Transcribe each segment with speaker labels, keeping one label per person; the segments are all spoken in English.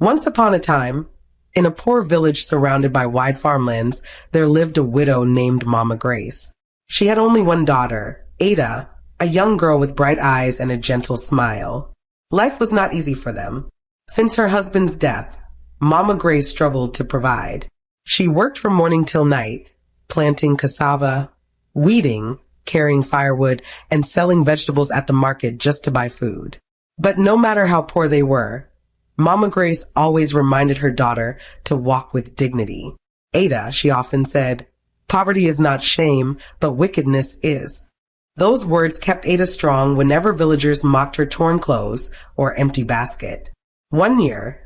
Speaker 1: Once upon a time, in a poor village surrounded by wide farmlands, there lived a widow named Mama Grace. She had only one daughter, Ada, a young girl with bright eyes and a gentle smile. Life was not easy for them. Since her husband's death, Mama Grace struggled to provide. She worked from morning till night, planting cassava, weeding, carrying firewood, and selling vegetables at the market just to buy food. But no matter how poor they were, Mama Grace always reminded her daughter to walk with dignity. Ada, she often said, "Poverty is not shame, but wickedness is." Those words kept Ada strong whenever villagers mocked her torn clothes or empty basket. One year,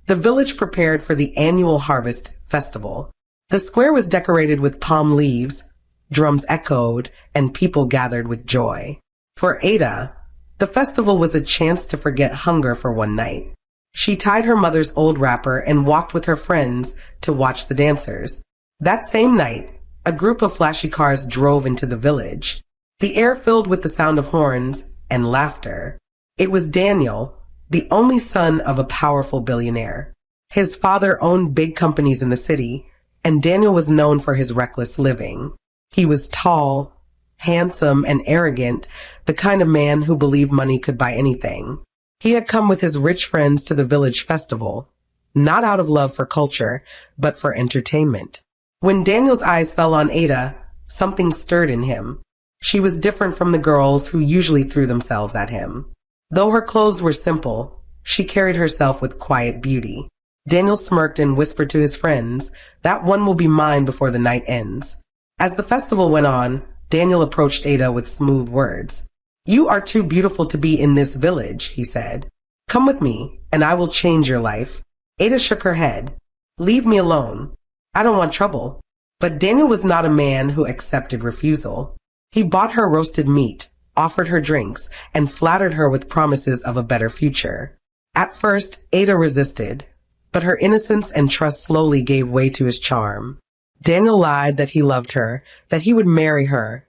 Speaker 1: the village prepared for the annual harvest festival. The square was decorated with palm leaves, drums echoed, and people gathered with joy. For Ada, the festival was a chance to forget hunger for one night. She tied her mother's old wrapper and walked with her friends to watch the dancers. That same night, a group of flashy cars drove into the village. The air filled with the sound of horns and laughter. It was Daniel, the only son of a powerful billionaire. His father owned big companies in the city, and Daniel was known for his reckless living. He was tall, handsome, and arrogant, the kind of man who believed money could buy anything. He had come with his rich friends to the village festival, not out of love for culture, but for entertainment. When Daniel's eyes fell on Ada, something stirred in him. She was different from the girls who usually threw themselves at him. Though her clothes were simple, she carried herself with quiet beauty. Daniel smirked and whispered to his friends, "That one will be mine before the night ends." As the festival went on, Daniel approached Ada with smooth words. "You are too beautiful to be in this village," he said. "Come with me, and I will change your life." Ada shook her head. "Leave me alone. I don't want trouble." But Daniel was not a man who accepted refusal. He bought her roasted meat, offered her drinks, and flattered her with promises of a better future. At first, Ada resisted, but her innocence and trust slowly gave way to his charm. Daniel lied that he loved her, that he would marry her,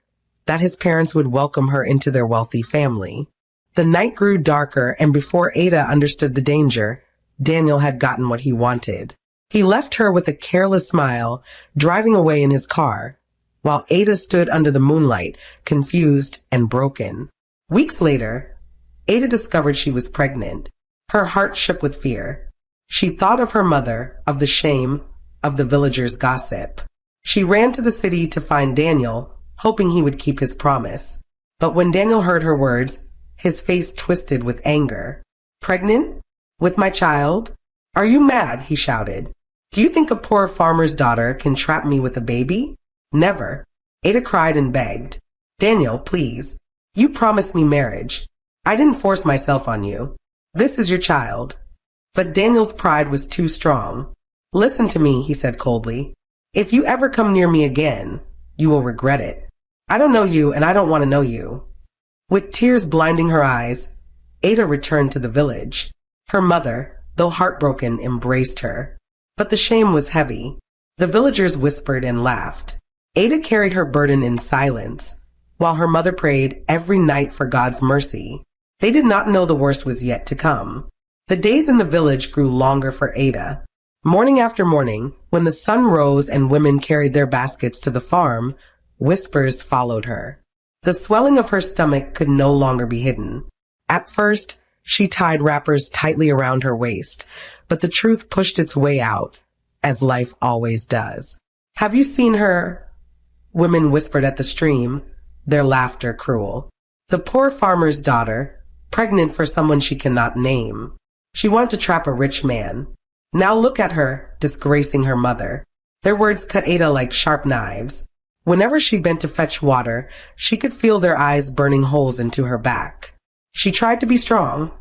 Speaker 1: that his parents would welcome her into their wealthy family. The night grew darker, and before Ada understood the danger, Daniel had gotten what he wanted. He left her with a careless smile, driving away in his car, while Ada stood under the moonlight, confused and broken. Weeks later, Ada discovered she was pregnant. Her heart shook with fear. She thought of her mother, of the shame, of the villagers' gossip. She ran to the city to find Daniel, hoping he would keep his promise. But when Daniel heard her words, his face twisted with anger. "Pregnant? With my child? Are you mad?" he shouted. "Do you think a poor farmer's daughter can trap me with a baby? Never." Ada cried and begged. "Daniel, please. You promised me marriage. I didn't force myself on you. This is your child." But Daniel's pride was too strong. "Listen to me," he said coldly. "If you ever come near me again, you will regret it. I don't know you, and I don't want to know you." With tears blinding her eyes, Ada returned to the village. Her mother, though heartbroken, embraced her. But the shame was heavy. The villagers whispered and laughed. Ada carried her burden in silence, while her mother prayed every night for God's mercy. They did not know the worst was yet to come. The days in the village grew longer for Ada. Morning after morning, when the sun rose and women carried their baskets to the farm, whispers followed her. The swelling of her stomach could no longer be hidden. At first, she tied wrappers tightly around her waist, but the truth pushed its way out, as life always does. "Have you seen her?" Women whispered at the stream, their laughter cruel. The poor farmer's daughter, pregnant for someone she cannot name. She wanted to trap a rich man. Now look at her, disgracing her mother. Their words cut Ada like sharp knives. Whenever she bent to fetch water, she could feel their eyes burning holes into her back. She tried to be strong,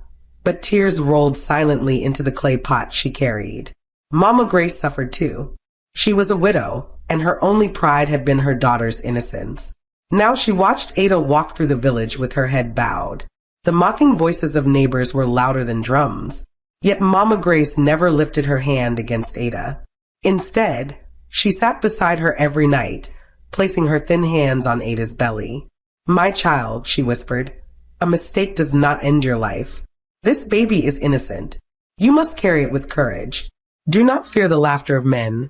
Speaker 1: but tears rolled silently into the clay pot she carried. Mama Grace suffered too. She was a widow, and her only pride had been her daughter's innocence. Now she watched Ada walk through the village with her head bowed. The mocking voices of neighbors were louder than drums. Yet Mama Grace never lifted her hand against Ada. Instead, she sat beside her every night, placing her thin hands on Ada's belly. "My child," she whispered, "a mistake does not end your life. This baby is innocent. You must carry it with courage. Do not fear the laughter of men.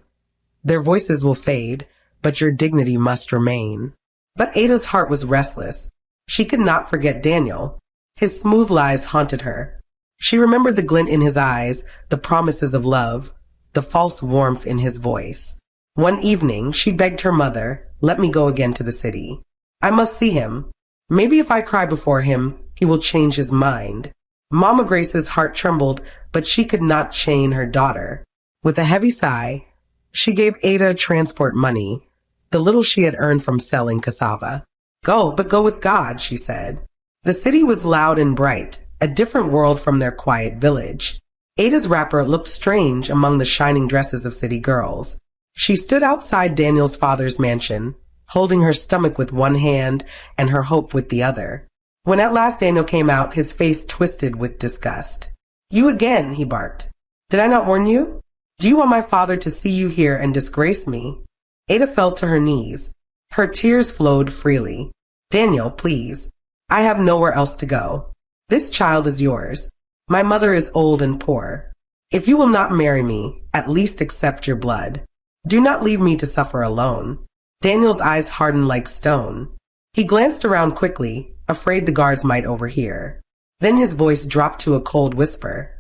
Speaker 1: Their voices will fade, but your dignity must remain. But Ada's heart was restless. She could not forget Daniel. His smooth lies haunted her. She remembered the glint in his eyes, the promises of love, the false warmth in his voice. One evening, she begged her mother, "Let me go again to the city. I must see him. Maybe if I cry before him, he will change his mind." Mama Grace's heart trembled, but she could not chain her daughter. With a heavy sigh, she gave Ada transport money, the little she had earned from selling cassava. "Go, but go with God," she said. The city was loud and bright, a different world from their quiet village. Ada's wrapper looked strange among the shining dresses of city girls. She stood outside Daniel's father's mansion, holding her stomach with one hand and her hope with the other. When at last Daniel came out, his face twisted with disgust. "You again," he barked. "Did I not warn you? Do you want my father to see you here and disgrace me?" Ada fell to her knees. Her tears flowed freely. "Daniel, please. I have nowhere else to go. This child is yours. My mother is old and poor. If you will not marry me, at least accept your blood. Do not leave me to suffer alone." Daniel's eyes hardened like stone. He glanced around quickly, afraid the guards might overhear. Then his voice dropped to a cold whisper.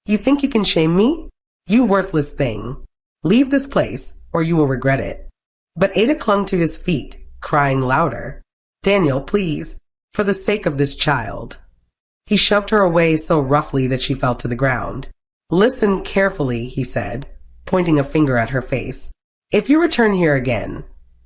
Speaker 1: "You think you can shame me? You worthless thing. Leave this place, or you will regret it." But Ada clung to his feet, crying louder. "Daniel, please, for the sake of this child." He shoved her away so roughly that she fell to the ground. "Listen carefully," he said, pointing a finger at her face. "If you return here again,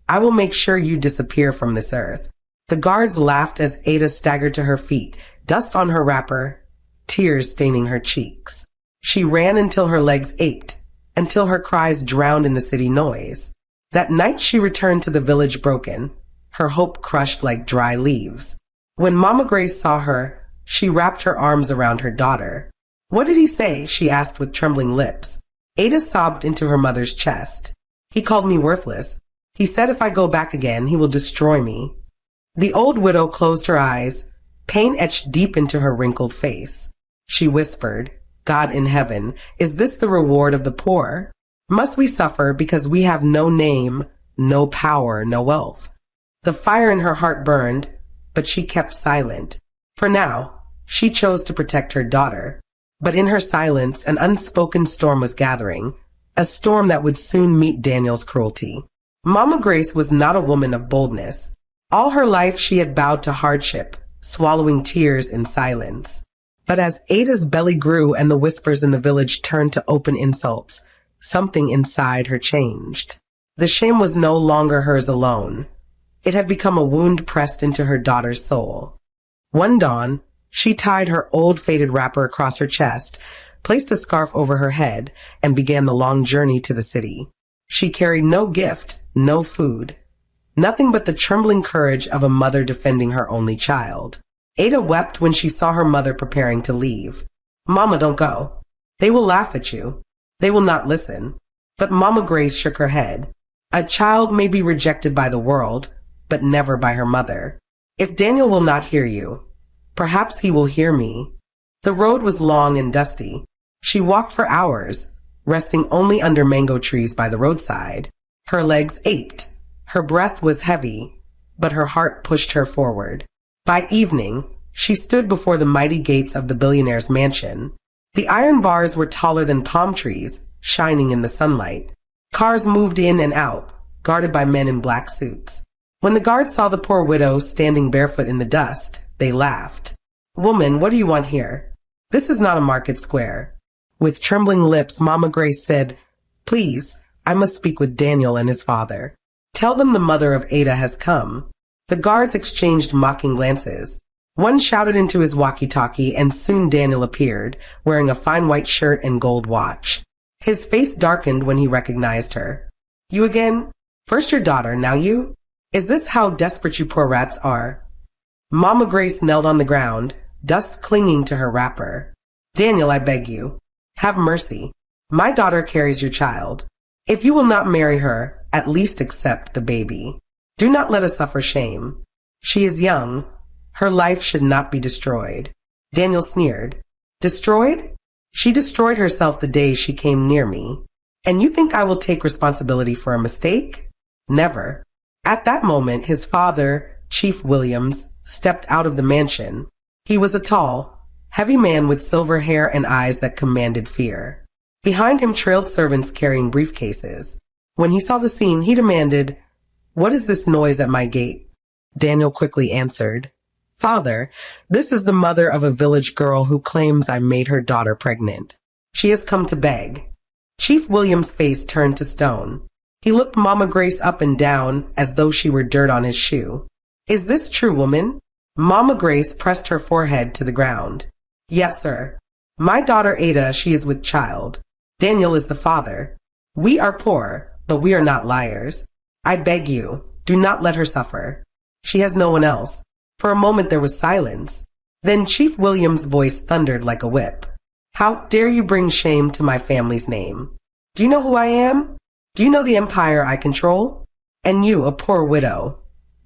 Speaker 1: I will make sure you disappear from this earth." The guards laughed as Ada staggered to her feet, dust on her wrapper, tears staining her cheeks. She ran until her legs ached, until her cries drowned in the city noise. That night she returned to the village broken, her hope crushed like dry leaves. When Mama Grace saw her, she wrapped her arms around her daughter. "What did he say?" she asked with trembling lips. Ada sobbed into her mother's chest. "He called me worthless. He said if I go back again, he will destroy me." The old widow closed her eyes, pain etched deep into her wrinkled face. She whispered, "God in heaven, is this the reward of the poor? Must we suffer because we have no name, no power, no wealth?" The fire in her heart burned, but she kept silent. For now, she chose to protect her daughter. But in her silence, an unspoken storm was gathering, a storm that would soon meet Daniel's cruelty. Mama Grace was not a woman of boldness. All her life she had bowed to hardship, swallowing tears in silence. But as Ada's belly grew and the whispers in the village turned to open insults, something inside her changed. The shame was no longer hers alone. It had become a wound pressed into her daughter's soul. One dawn, she tied her old faded wrapper across her chest, placed a scarf over her head, and began the long journey to the city. She carried no gift, no food, nothing but the trembling courage of a mother defending her only child. Ada wept when she saw her mother preparing to leave. "Mama, don't go. They will laugh at you. They will not listen." But Mama Grace shook her head. "A child may be rejected by the world, but never by her mother. If Daniel will not hear you, perhaps he will hear me." The road was long and dusty. She walked for hours, resting only under mango trees by the roadside. Her legs ached. Her breath was heavy, but her heart pushed her forward. By evening, she stood before the mighty gates of the billionaire's mansion. The iron bars were taller than palm trees, shining in the sunlight. Cars moved in and out, guarded by men in black suits. When the guards saw the poor widow standing barefoot in the dust, they laughed. "Woman, what do you want here? This is not a market square." With trembling lips, Mama Grace said, "Please, I must speak with Daniel and his father. Tell them the mother of Ada has come." The guards exchanged mocking glances. One shouted into his walkie-talkie, and soon Daniel appeared, wearing a fine white shirt and gold watch. His face darkened when he recognized her. "You again? First your daughter, now you? Is this how desperate you poor rats are?" Mama Grace knelt on the ground, dust clinging to her wrapper. "Daniel, I beg you, have mercy. My daughter carries your child. If you will not marry her, at least accept the baby. Do not let us suffer shame. She is young. Her life should not be destroyed." Daniel sneered. "Destroyed? She destroyed herself the day she came near me. And you think I will take responsibility for a mistake? Never. At that moment, his father, Chief Williams, stepped out of the mansion. He was a tall, heavy man with silver hair and eyes that commanded fear. Behind him trailed servants carrying briefcases. When he saw the scene, he demanded, "What is this noise at my gate?" Daniel quickly answered, "Father, this is the mother of a village girl who claims I made her daughter pregnant. She has come to beg." Chief William's face turned to stone. He looked Mama Grace up and down as though she were dirt on his shoe. "Is this true, woman?" Mama Grace pressed her forehead to the ground. "Yes, sir. My daughter Ada, she is with child. Daniel is the father. We are poor, but we are not liars. I beg you, do not let her suffer. She has no one else." For a moment there was silence. Then Chief William's voice thundered like a whip. "How dare you bring shame to my family's name? Do you know who I am? Do you know the empire I control? And you, a poor widow,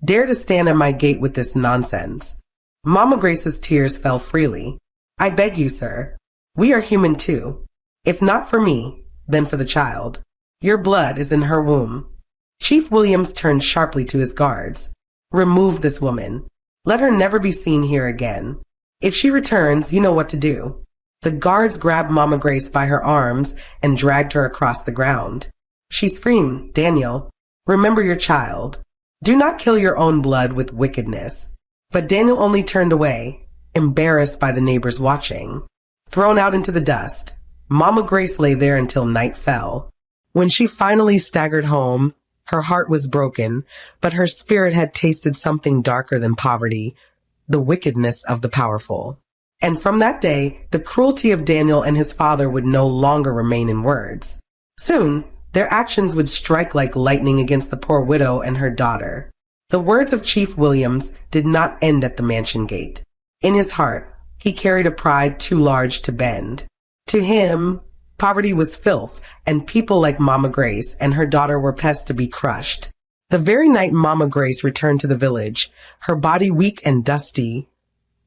Speaker 1: dare to stand at my gate with this nonsense?" Mama Grace's tears fell freely. "I beg you, sir. We are human too. If not for me, then for the child. Your blood is in her womb." Chief Williams turned sharply to his guards. "Remove this woman. Let her never be seen here again. If she returns, you know what to do." The guards grabbed Mama Grace by her arms and dragged her across the ground. She screamed, "Daniel, remember your child. Do not kill your own blood with wickedness." But Daniel only turned away, embarrassed by the neighbors watching. Thrown out into the dust, Mama Grace lay there until night fell. When she finally staggered home, her heart was broken, but her spirit had tasted something darker than poverty, the wickedness of the powerful. And from that day, the cruelty of Daniel and his father would no longer remain in words. Soon, their actions would strike like lightning against the poor widow and her daughter. The words of Chief Williams did not end at the mansion gate. In his heart, he carried a pride too large to bend. To him, poverty was filth, and people like Mama Grace and her daughter were pests to be crushed. The very night Mama Grace returned to the village, her body weak and dusty,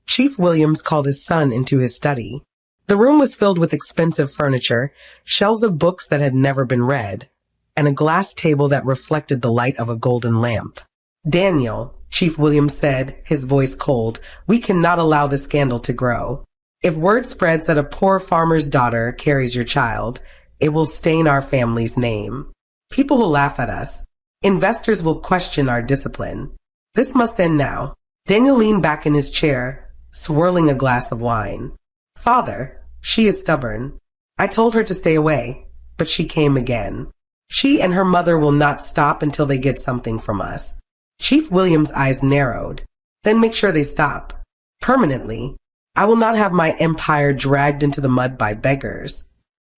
Speaker 1: Chief Williams called his son into his study. The room was filled with expensive furniture, shelves of books that had never been read, and a glass table that reflected the light of a golden lamp. "Daniel," Chief Williams said, his voice cold, "we cannot allow the scandal to grow. If word spreads that a poor farmer's daughter carries your child, it will stain our family's name. People will laugh at us. Investors will question our discipline. This must end now." Daniel leaned back in his chair, swirling a glass of wine. "Father, she is stubborn. I told her to stay away, but she came again. She and her mother will not stop until they get something from us." Chief William's eyes narrowed. "Then make sure they stop. Permanently. I will not have my empire dragged into the mud by beggars."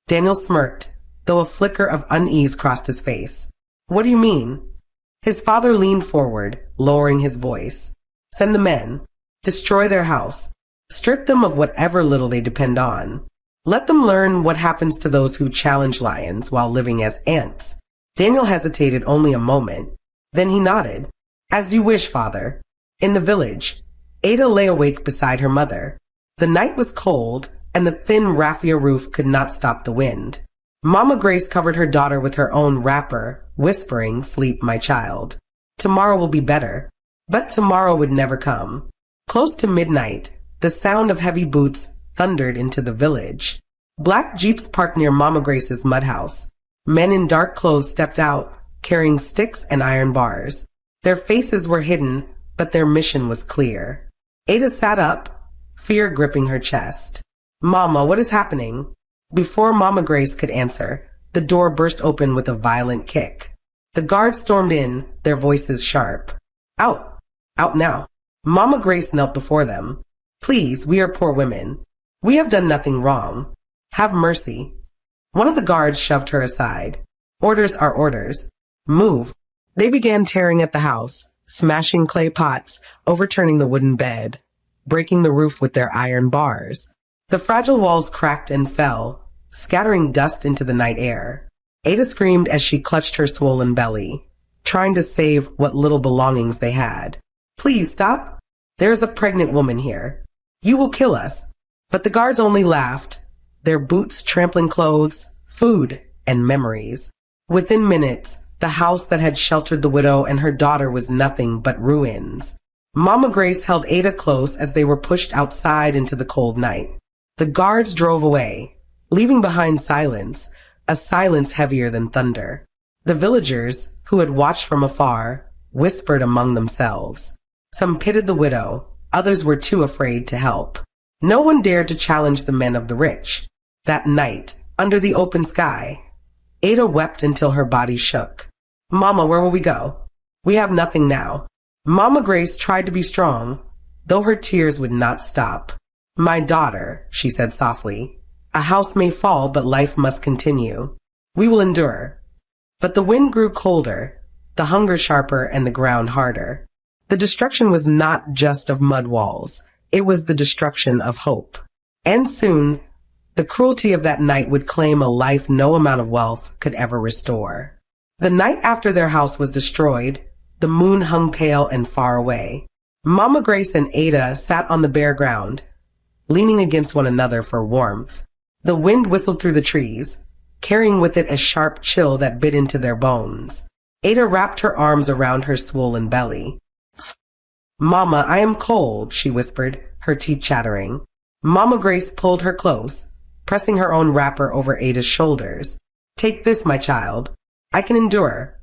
Speaker 1: Daniel smirked, though a flicker of unease crossed his face. "What do you mean?" His father leaned forward, lowering his voice. "Send the men. Destroy their house. Strip them of whatever little they depend on. Let them learn what happens to those who challenge lions while living as ants." Daniel hesitated only a moment. Then he nodded. "As you wish, father." In the village, Ada lay awake beside her mother. The night was cold, and the thin raffia roof could not stop the wind. Mama Grace covered her daughter with her own wrapper, whispering, "Sleep, my child. Tomorrow will be better." But tomorrow would never come. Close to midnight, the sound of heavy boots thundered into the village. Black jeeps parked near Mama Grace's mud house. Men in dark clothes stepped out, carrying sticks and iron bars. Their faces were hidden, but their mission was clear. Ada sat up, fear gripping her chest. "Mama, what is happening?" Before Mama Grace could answer, the door burst open with a violent kick. The guards stormed in, their voices sharp. "Out! Out now!" Mama Grace knelt before them. "Please, we are poor women. We have done nothing wrong. Have mercy." One of the guards shoved her aside. "Orders are orders. Move." They began tearing at the house, smashing clay pots, overturning the wooden bed, breaking the roof with their iron bars. The fragile walls cracked and fell, scattering dust into the night air. Ada screamed as she clutched her swollen belly, trying to save what little belongings they had. "Please stop. There is a pregnant woman here. You will kill us." But the guards only laughed. their boots trampling clothes, food, and memories. Within minutes, the house that had sheltered the widow and her daughter was nothing but ruins. Mama Grace held Ada close as they were pushed outside into the cold night. The guards drove away, leaving behind silence, a silence heavier than thunder. The villagers, who had watched from afar, whispered among themselves. Some pitied the widow, others were too afraid to help. No one dared to challenge the men of the rich. That night, under the open sky, Ada wept until her body shook. "Mama, where will we go? We have nothing now." Mama Grace tried to be strong, though her tears would not stop. "My daughter," she said softly, "a house may fall, but life must continue. We will endure." But the wind grew colder, the hunger sharper, and the ground harder. The destruction was not just of mud walls. It was the destruction of hope. And soon, the cruelty of that night would claim a life no amount of wealth could ever restore. The night after their house was destroyed, the moon hung pale and far away. Mama Grace and Ada sat on the bare ground, leaning against one another for warmth. The wind whistled through the trees, carrying with it a sharp chill that bit into their bones. Ada wrapped her arms around her swollen belly. "Mama, I am cold," she whispered, her teeth chattering. Mama Grace pulled her close, pressing her own wrapper over Ada's shoulders. "Take this, my child. I can endure."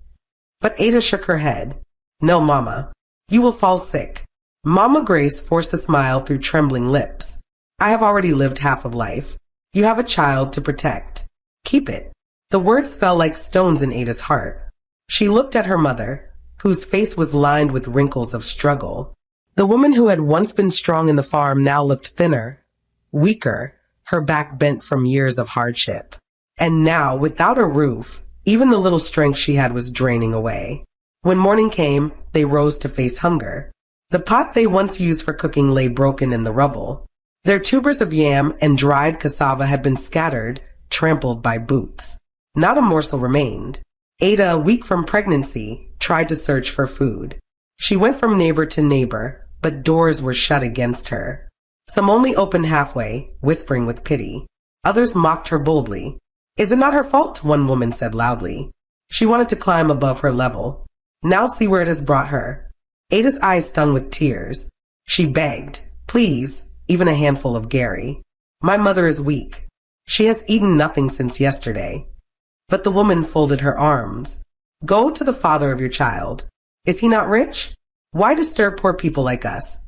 Speaker 1: But Ada shook her head. "No, Mama. You will fall sick." Mama Grace forced a smile through trembling lips. "I have already lived half of life. You have a child to protect. Keep it." The words fell like stones in Ada's heart. She looked at her mother, whose face was lined with wrinkles of struggle. The woman who had once been strong in the farm now looked thinner, weaker, her back bent from years of hardship. And now, without a roof, even the little strength she had was draining away. When morning came, they rose to face hunger. The pot they once used for cooking lay broken in the rubble. Their tubers of yam and dried cassava had been scattered, trampled by boots. Not a morsel remained. Ada, weak from pregnancy, tried to search for food. She went from neighbor to neighbor, but doors were shut against her. Some only opened halfway, whispering with pity. Others mocked her boldly. "Is it not her fault?" one woman said loudly. She wanted to climb above her level. "Now see where it has brought her." Ada's eyes stung with tears. She begged, "Please, even a handful of Gary. My mother is weak. She has eaten nothing since yesterday." But the woman folded her arms. "Go to the father of your child. Is he not rich? Why disturb poor people like us?"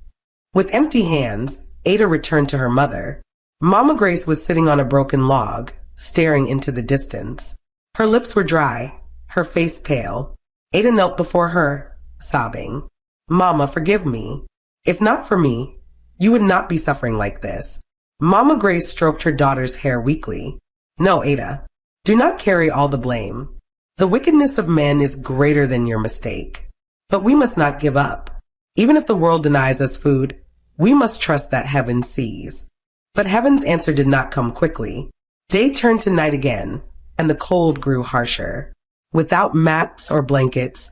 Speaker 1: With empty hands, Ada returned to her mother. Mama Grace was sitting on a broken log, staring into the distance. Her lips were dry, her face pale. Ada knelt before her, sobbing. "Mama, forgive me. If not for me, you would not be suffering like this." Mama Grace stroked her daughter's hair weakly. "No, Ada. Do not carry all the blame. The wickedness of men is greater than your mistake. But we must not give up. Even if the world denies us food, we must trust that heaven sees." But heaven's answer did not come quickly. Day turned to night again, and the cold grew harsher. Without mats or blankets,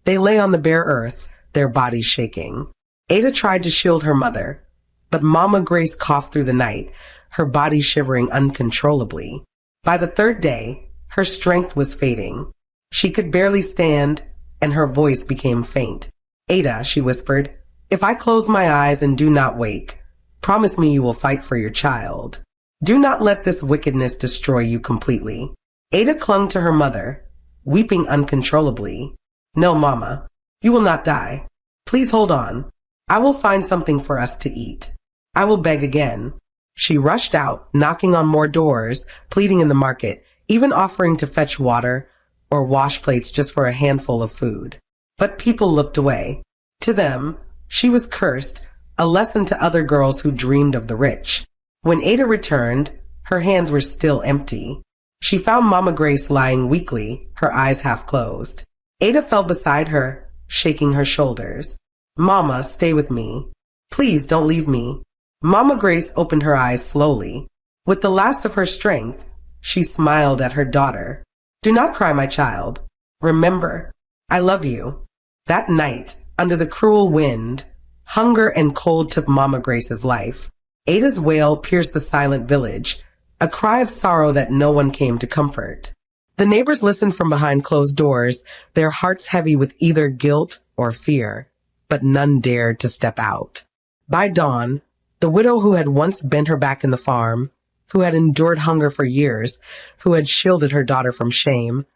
Speaker 1: they lay on the bare earth, their bodies shaking. Ada tried to shield her mother, but Mama Grace coughed through the night, her body shivering uncontrollably. By the third day, her strength was fading. She could barely stand, and her voice became faint. "Ada," she whispered, "if I close my eyes and do not wake, promise me you will fight for your child. Do not let this wickedness destroy you completely." Ada clung to her mother, weeping uncontrollably. "No, Mama, you will not die. Please hold on. I will find something for us to eat. I will beg again." She rushed out, knocking on more doors, pleading in the market, even offering to fetch water or wash plates just for a handful of food. But people looked away. To them, she was cursed, a lesson to other girls who dreamed of the rich. When Ada returned, her hands were still empty. She found Mama Grace lying weakly, her eyes half closed. Ada fell beside her, shaking her shoulders. "Mama, stay with me. Please don't leave me." Mama Grace opened her eyes slowly. With the last of her strength, she smiled at her daughter. "Do not cry, my child. Remember, I love you." That night, under the cruel wind, hunger and cold took Mama Grace's life. Ada's wail pierced the silent village, a cry of sorrow that no one came to comfort. The neighbors listened from behind closed doors, their hearts heavy with either guilt or fear, but none dared to step out. By dawn, the widow who had once bent her back in the farm, who had endured hunger for years, who had shielded her daughter from shame,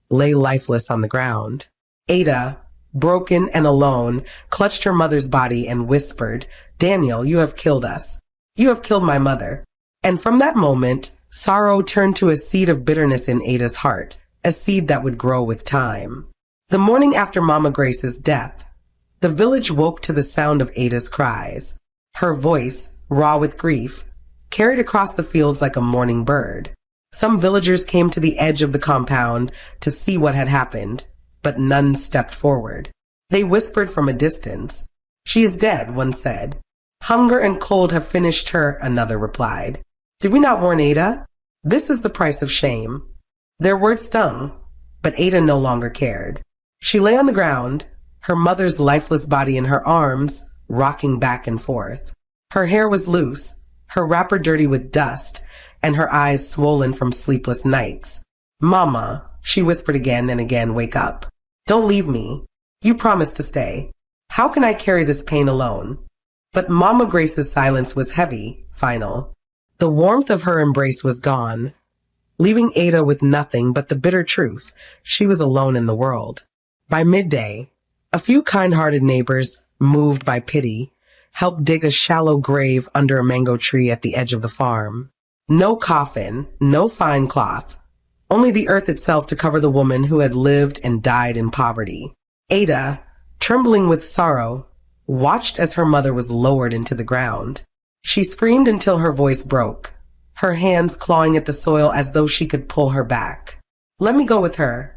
Speaker 1: lay lifeless on the ground. Ada, broken and alone, clutched her mother's body and whispered, "Daniel, you have killed us. You have killed my mother." And from that moment, sorrow turned to a seed of bitterness in Ada's heart, a seed that would grow with time. The morning after Mama Grace's death, the village woke to the sound of Ada's cries. Her voice, raw with grief, carried across the fields like a mourning bird. Some villagers came to the edge of the compound to see what had happened, but none stepped forward. They whispered from a distance. "She is dead," one said. "Hunger and cold have finished her," another replied. "Did we not warn Ada? This is the price of shame." Their words stung, but Ada no longer cared. She lay on the ground, her mother's lifeless body in her arms, rocking back and forth. Her hair was loose, her wrapper dirty with dust, and her eyes swollen from sleepless nights. "Mama," she whispered again and again, "wake up. Don't leave me. You promised to stay. How can I carry this pain alone?" But Mama Grace's silence was heavy, final. The warmth of her embrace was gone, leaving Ada with nothing but the bitter truth. She was alone in the world. By midday, a few kind-hearted neighbors, moved by pity, helped dig a shallow grave under a mango tree at the edge of the farm. No coffin, no fine cloth, only the earth itself to cover the woman who had lived and died in poverty. Ada, trembling with sorrow, watched as her mother was lowered into the ground. She screamed until her voice broke, her hands clawing at the soil as though she could pull her back. "Let me go with her."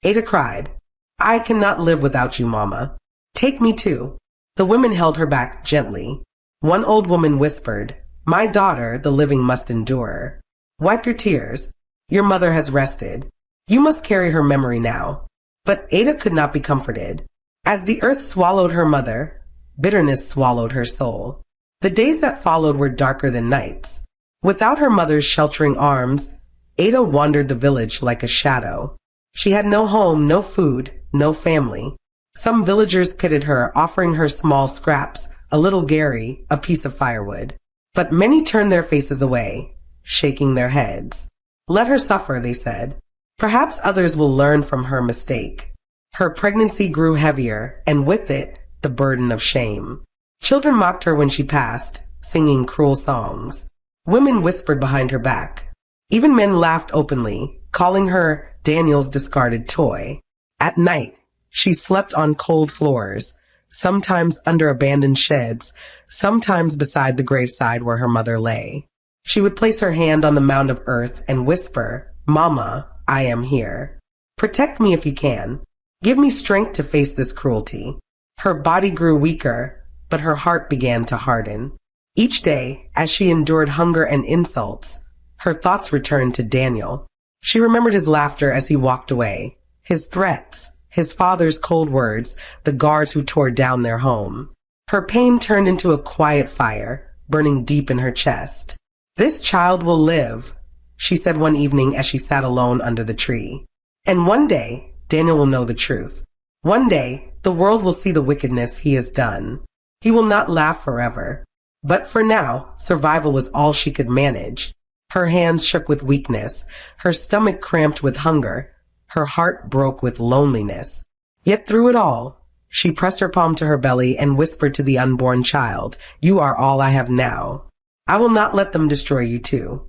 Speaker 1: Ada cried, "I cannot live without you, Mama. Take me too." The women held her back gently. One old woman whispered, "My daughter, the living must endure. Wipe your tears. Your mother has rested. You must carry her memory now." But Ada could not be comforted. As the earth swallowed her mother, bitterness swallowed her soul. The days that followed were darker than nights. Without her mother's sheltering arms, Ada wandered the village like a shadow. She had no home, no food, no family. Some villagers pitied her, offering her small scraps, a little Gary, a piece of firewood. But many turned their faces away, shaking their heads. "Let her suffer," they said. "Perhaps others will learn from her mistake." Her pregnancy grew heavier, and with it, the burden of shame. Children mocked her when she passed, singing cruel songs. Women whispered behind her back. Even men laughed openly, calling her Daniel's discarded toy. At night, she slept on cold floors, sometimes under abandoned sheds, sometimes beside the graveside where her mother lay. She would place her hand on the mound of earth and whisper, "Mama, I am here. Protect me if you can. Give me strength to face this cruelty." Her body grew weaker, but her heart began to harden. Each day, as she endured hunger and insults, her thoughts returned to Daniel. She remembered his laughter as he walked away, his threats, his father's cold words, the guards who tore down their home. Her pain turned into a quiet fire, burning deep in her chest. "This child will live," she said one evening as she sat alone under the tree. "And one day, Daniel will know the truth. One day, the world will see the wickedness he has done. He will not laugh forever." But for now, survival was all she could manage. Her hands shook with weakness, her stomach cramped with hunger, her heart broke with loneliness. Yet through it all, she pressed her palm to her belly and whispered to the unborn child, "You are all I have now. I will not let them destroy you too."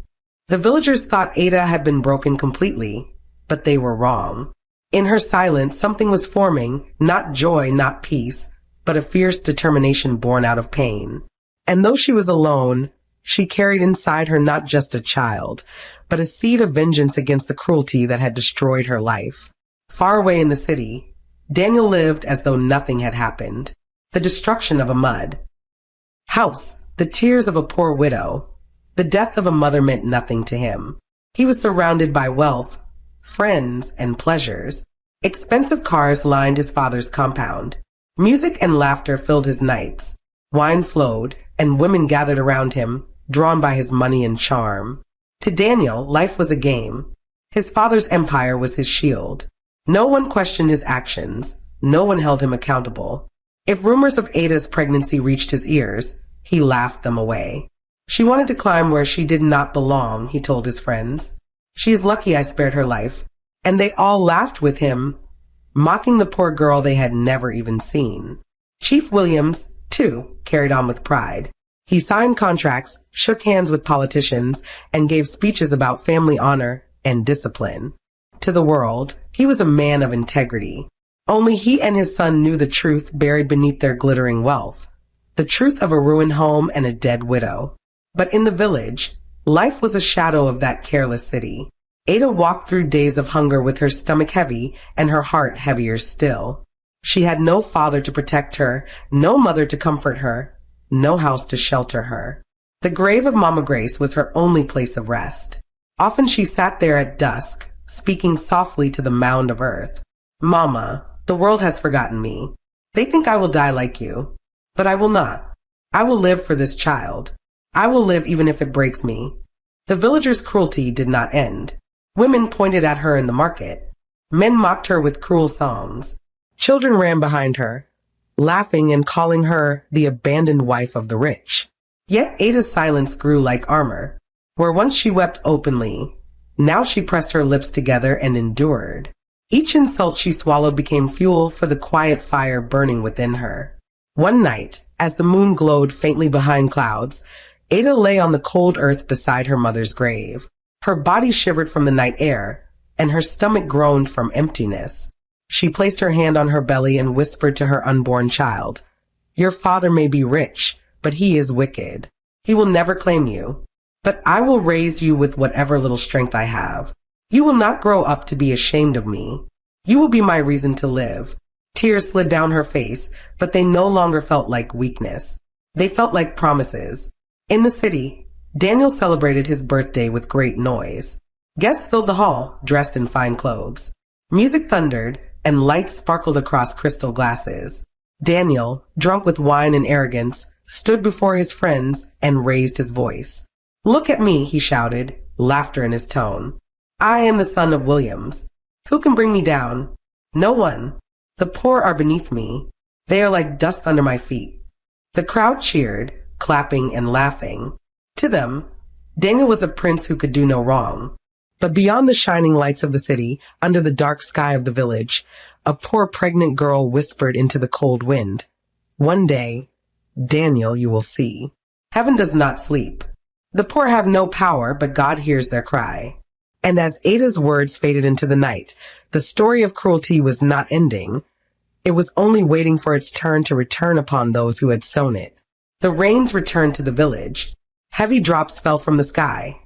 Speaker 1: The villagers thought Ada had been broken completely, but they were wrong. In her silence, something was forming, not joy, not peace, but a fierce determination born out of pain. And though she was alone, she carried inside her not just a child, but a seed of vengeance against the cruelty that had destroyed her life. Far away in the city, Daniel lived as though nothing had happened. The destruction of a mud house, the tears of a poor widow, the death of a mother meant nothing to him. He was surrounded by wealth, friends, and pleasures. Expensive cars lined his father's compound. Music and laughter filled his nights. Wine flowed, and women gathered around him, drawn by his money and charm. To Daniel, life was a game. His father's empire was his shield. No one questioned his actions. No one held him accountable. If rumors of Ada's pregnancy reached his ears, he laughed them away. She wanted to climb where she did not belong, he told his friends. She is lucky I spared her life. And they all laughed with him, mocking the poor girl they had never even seen. Chief Williams, too, carried on with pride. He signed contracts, shook hands with politicians, and gave speeches about family honor and discipline. To the world, he was a man of integrity. Only he and his son knew the truth buried beneath their glittering wealth. The truth of a ruined home and a dead widow. But in the village, life was a shadow of that careless city. Ada walked through days of hunger with her stomach heavy and her heart heavier still. She had no father to protect her, no mother to comfort her, no house to shelter her. The grave of Mama Grace was her only place of rest. Often she sat there at dusk, speaking softly to the mound of earth. Mama, the world has forgotten me. They think I will die like you. But I will not. I will live for this child. I will live even if it breaks me. The villagers' cruelty did not end. Women pointed at her in the market. Men mocked her with cruel songs. Children ran behind her, laughing and calling her the abandoned wife of the rich. Yet Ada's silence grew like armor. Where once she wept openly, now she pressed her lips together and endured. Each insult she swallowed became fuel for the quiet fire burning within her. One night, as the moon glowed faintly behind clouds, Ada lay on the cold earth beside her mother's grave. Her body shivered from the night air, and her stomach groaned from emptiness. She placed her hand on her belly and whispered to her unborn child, "Your father may be rich, but he is wicked. He will never claim you. But I will raise you with whatever little strength I have. You will not grow up to be ashamed of me. You will be my reason to live." Tears slid down her face, but they no longer felt like weakness. They felt like promises. In the city, Daniel celebrated his birthday with great noise. Guests filled the hall, dressed in fine clothes. Music thundered, and lights sparkled across crystal glasses. Daniel, drunk with wine and arrogance, stood before his friends and raised his voice. "Look at me," he shouted, laughter in his tone. "I am the son of Williams. Who can bring me down? No one. The poor are beneath me. They are like dust under my feet." The crowd cheered, clapping and laughing. To them, Daniel was a prince who could do no wrong. But beyond the shining lights of the city, under the dark sky of the village, a poor pregnant girl whispered into the cold wind, "One day, Daniel, you will see. Heaven does not sleep. The poor have no power, but God hears their cry." And as Ada's words faded into the night, the story of cruelty was not ending. It was only waiting for its turn to return upon those who had sown it. The rains returned to the village. Heavy drops fell from the sky,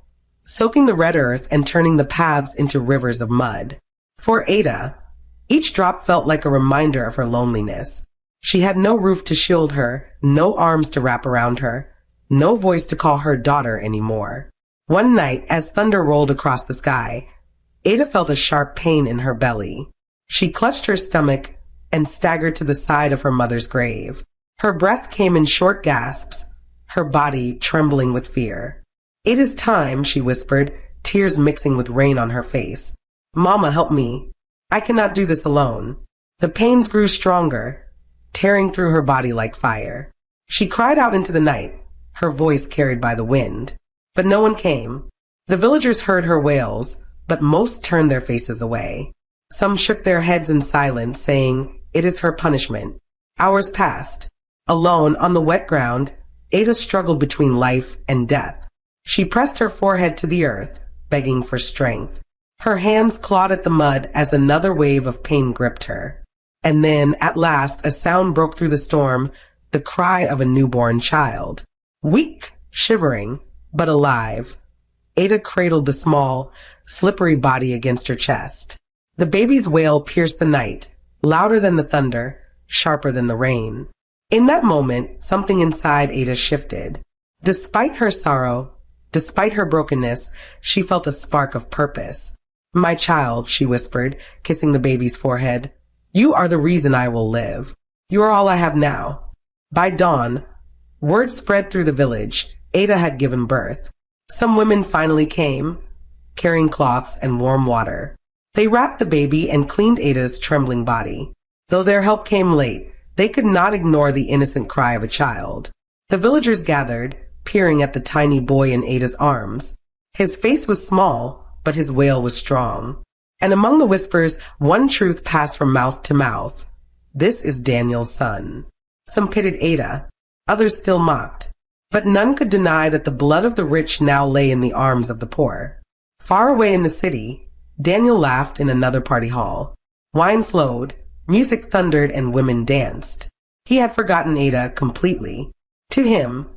Speaker 1: soaking the red earth and turning the paths into rivers of mud. For Ada, each drop felt like a reminder of her loneliness. She had no roof to shield her, no arms to wrap around her, no voice to call her daughter anymore. One night, as thunder rolled across the sky, Ada felt a sharp pain in her belly. She clutched her stomach and staggered to the side of her mother's grave. Her breath came in short gasps, her body trembling with fear. "It is time," she whispered, tears mixing with rain on her face. "Mama, help me. I cannot do this alone." The pains grew stronger, tearing through her body like fire. She cried out into the night, her voice carried by the wind. But no one came. The villagers heard her wails, but most turned their faces away. Some shook their heads in silence, saying, "It is her punishment." Hours passed. Alone, on the wet ground, Ada struggled between life and death. She pressed her forehead to the earth, begging for strength. Her hands clawed at the mud as another wave of pain gripped her. And then, at last, a sound broke through the storm, the cry of a newborn child. Weak, shivering, but alive, Ada cradled the small, slippery body against her chest. The baby's wail pierced the night, louder than the thunder, sharper than the rain. In that moment, something inside Ada shifted. Despite her sorrow, despite her brokenness, she felt a spark of purpose. "My child," she whispered, kissing the baby's forehead, "you are the reason I will live. You are all I have now." By dawn, word spread through the village. Ada had given birth. Some women finally came, carrying cloths and warm water. They wrapped the baby and cleaned Ada's trembling body. Though their help came late, they could not ignore the innocent cry of a child. The villagers gathered, peering at the tiny boy in Ada's arms. His face was small, but his wail was strong. And among the whispers, one truth passed from mouth to mouth. This is Daniel's son. Some pitied Ada. Others still mocked. But none could deny that the blood of the rich now lay in the arms of the poor. Far away in the city, Daniel laughed in another party hall. Wine flowed, music thundered, and women danced. He had forgotten Ada completely. To him,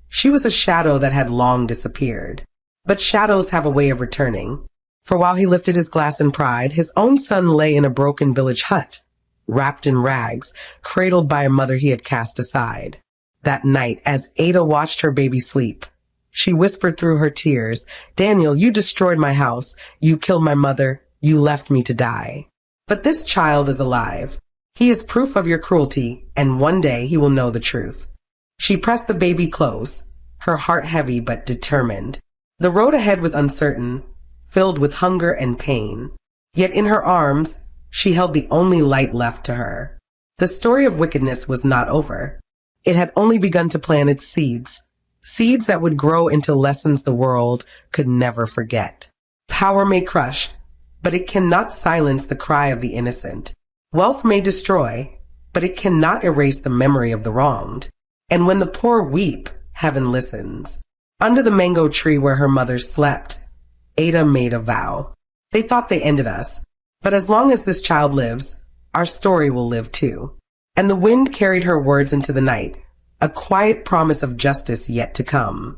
Speaker 1: she was a shadow that had long disappeared. But shadows have a way of returning. For while he lifted his glass in pride, his own son lay in a broken village hut, wrapped in rags, cradled by a mother he had cast aside. That night, as Ada watched her baby sleep, she whispered through her tears, "Daniel, you destroyed my house. You killed my mother. You left me to die. But this child is alive. He is proof of your cruelty, and one day he will know the truth." She pressed the baby close, her heart heavy but determined. The road ahead was uncertain, filled with hunger and pain. Yet in her arms, she held the only light left to her. The story of wickedness was not over. It had only begun to plant its seeds, seeds that would grow into lessons the world could never forget. Power may crush, but it cannot silence the cry of the innocent. Wealth may destroy, but it cannot erase the memory of the wronged. And when the poor weep, heaven listens. Under the mango tree where her mother slept, Ada made a vow. They thought they ended us, but as long as this child lives, our story will live too. And the wind carried her words into the night, a quiet promise of justice yet to come.